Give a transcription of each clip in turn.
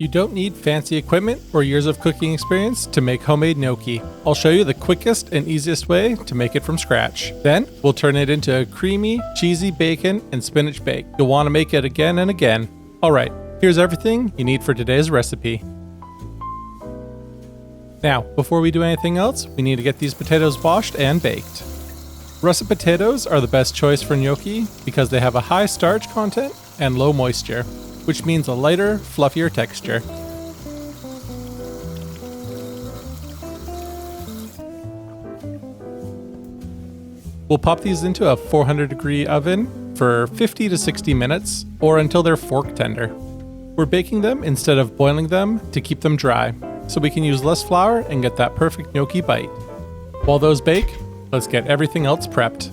You don't need fancy equipment or years of cooking experience to make homemade gnocchi. I'll show you the quickest and easiest way to make it from scratch. Then, we'll turn it into a creamy, cheesy bacon and spinach bake. You'll want to make it again and again. Alright, here's everything you need for today's recipe. Now, before we do anything else, we need to get these potatoes washed and baked. Russet potatoes are the best choice for gnocchi because they have a high starch content and low moisture, which means a lighter, fluffier texture. We'll pop these into a 400-degree oven for 50 to 60 minutes, or until they're fork tender. We're baking them instead of boiling them to keep them dry, so we can use less flour and get that perfect gnocchi bite. While those bake, let's get everything else prepped.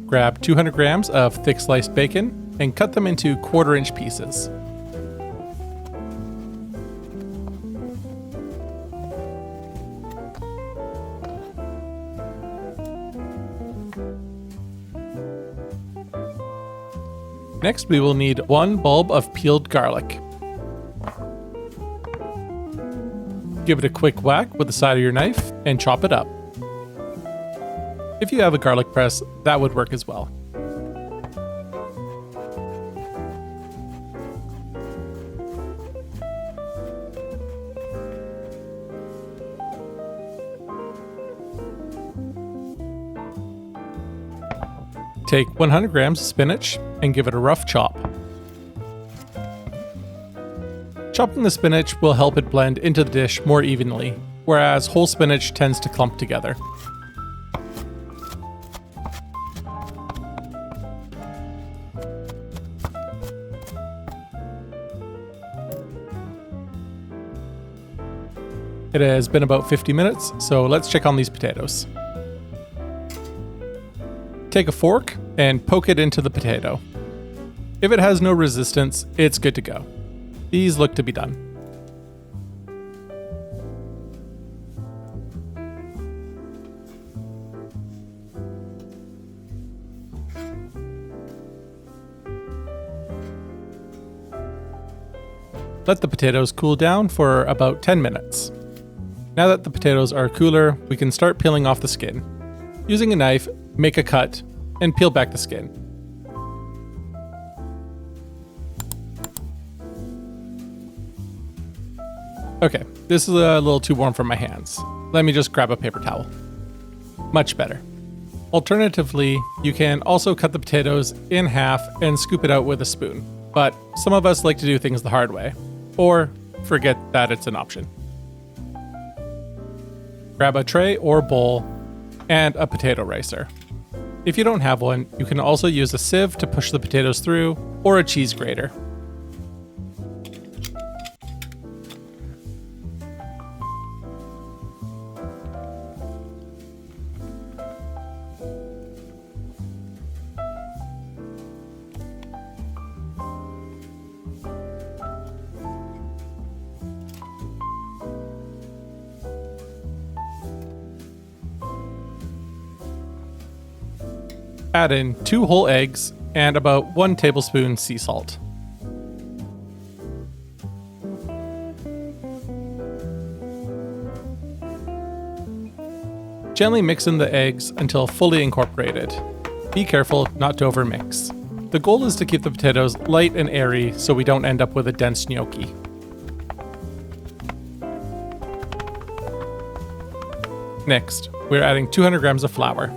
Grab 200 grams of thick sliced bacon and cut them into 1/4-inch pieces. Next, we will need 1 bulb of peeled garlic. Give it a quick whack with the side of your knife and chop it up. If you have a garlic press, that would work as well. Take 100 grams of spinach and give it a rough chop. Chopping the spinach will help it blend into the dish more evenly, whereas whole spinach tends to clump together. It has been about 50 minutes, so let's check on these potatoes. Take a fork and poke it into the potato. If it has no resistance, it's good to go. These look to be done. Let the potatoes cool down for about 10 minutes. Now that the potatoes are cooler, we can start peeling off the skin. Using a knife, make a cut and peel back the skin. Okay, this is a little too warm for my hands. Let me just grab a paper towel. Much better. Alternatively, you can also cut the potatoes in half and scoop it out with a spoon. But some of us like to do things the hard way, or forget that it's an option. Grab a tray or bowl and a potato ricer. If you don't have one, you can also use a sieve to push the potatoes through, or a cheese grater. Add in 2 whole eggs and about 1 tablespoon sea salt. Gently mix in the eggs until fully incorporated. Be careful not to overmix. The goal is to keep the potatoes light and airy so we don't end up with a dense gnocchi. Next, we're adding 200 grams of flour.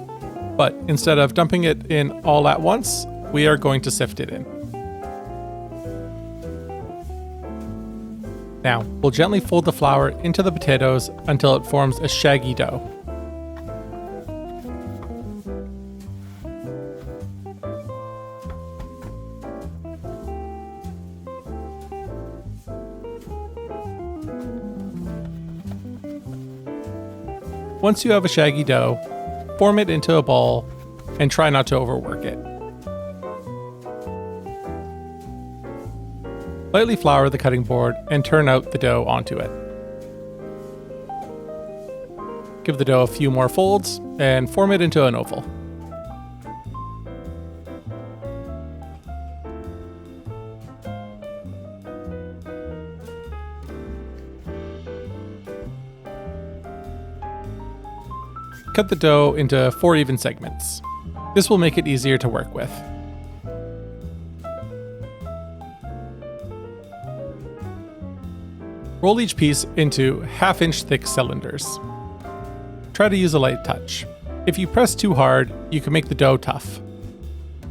But instead of dumping it in all at once, we are going to sift it in. Now, we'll gently fold the flour into the potatoes until it forms a shaggy dough. Once you have a shaggy dough, form it into a ball and try not to overwork it. Lightly flour the cutting board and turn out the dough onto it. Give the dough a few more folds and form it into an oval. Cut the dough into 4 even segments. This will make it easier to work with. Roll each piece into 1/2 inch thick cylinders. Try to use a light touch. If you press too hard, you can make the dough tough.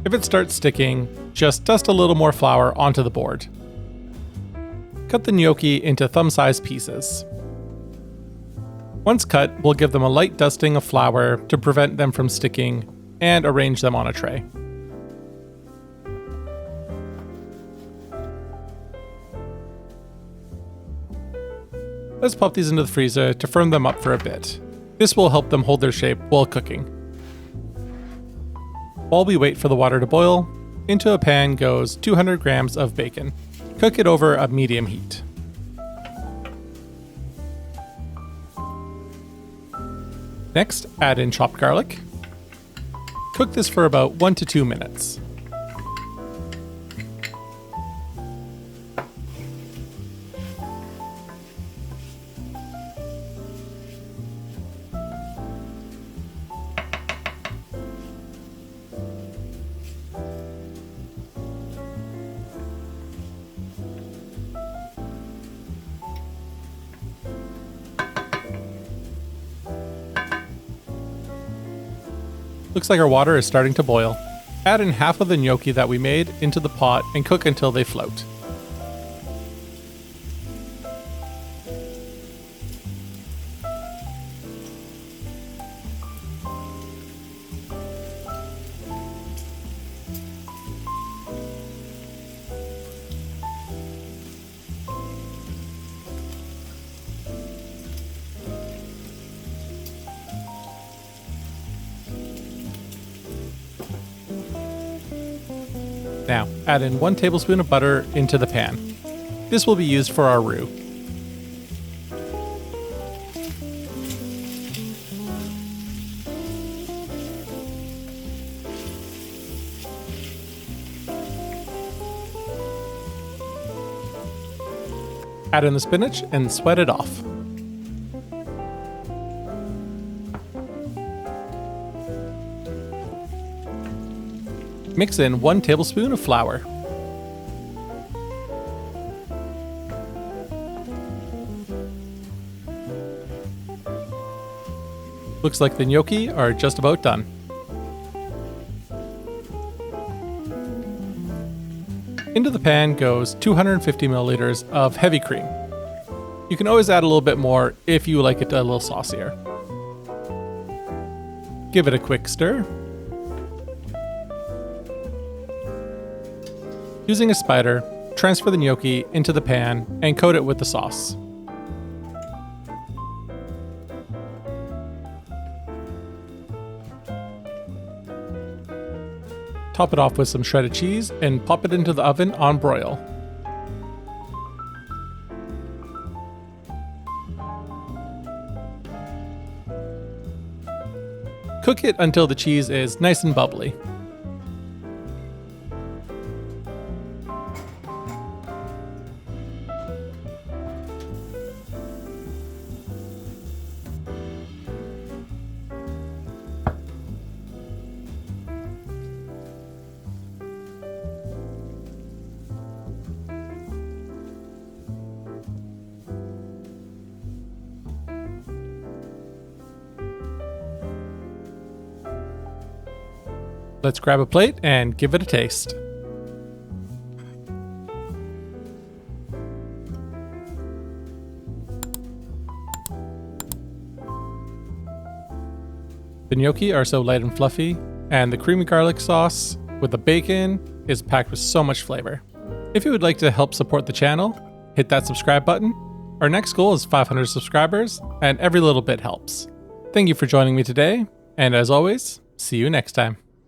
If it starts sticking, just dust a little more flour onto the board. Cut the gnocchi into thumb-sized pieces. Once cut, we'll give them a light dusting of flour to prevent them from sticking and arrange them on a tray. Let's pop these into the freezer to firm them up for a bit. This will help them hold their shape while cooking. While we wait for the water to boil, into a pan goes 200 grams of bacon. Cook it over a medium heat. Next, add in chopped garlic. Cook this for about 1 to 2 minutes. Looks like our water is starting to boil. Add in half of the gnocchi that we made into the pot and cook until they float. Now, add in 1 tablespoon of butter into the pan. This will be used for our roux. Add in the spinach and sweat it off. Mix in 1 tablespoon of flour. Looks like the gnocchi are just about done. Into the pan goes 250 milliliters of heavy cream. You can always add a little bit more if you like it a little saucier. Give it a quick stir. Using a spider, transfer the gnocchi into the pan and coat it with the sauce. Top it off with some shredded cheese and pop it into the oven on broil. Cook it until the cheese is nice and bubbly. Let's grab a plate and give it a taste. The gnocchi are so light and fluffy, and the creamy garlic sauce with the bacon is packed with so much flavor. If you would like to help support the channel, hit that subscribe button. Our next goal is 500 subscribers, and every little bit helps. Thank you for joining me today, and as always, see you next time.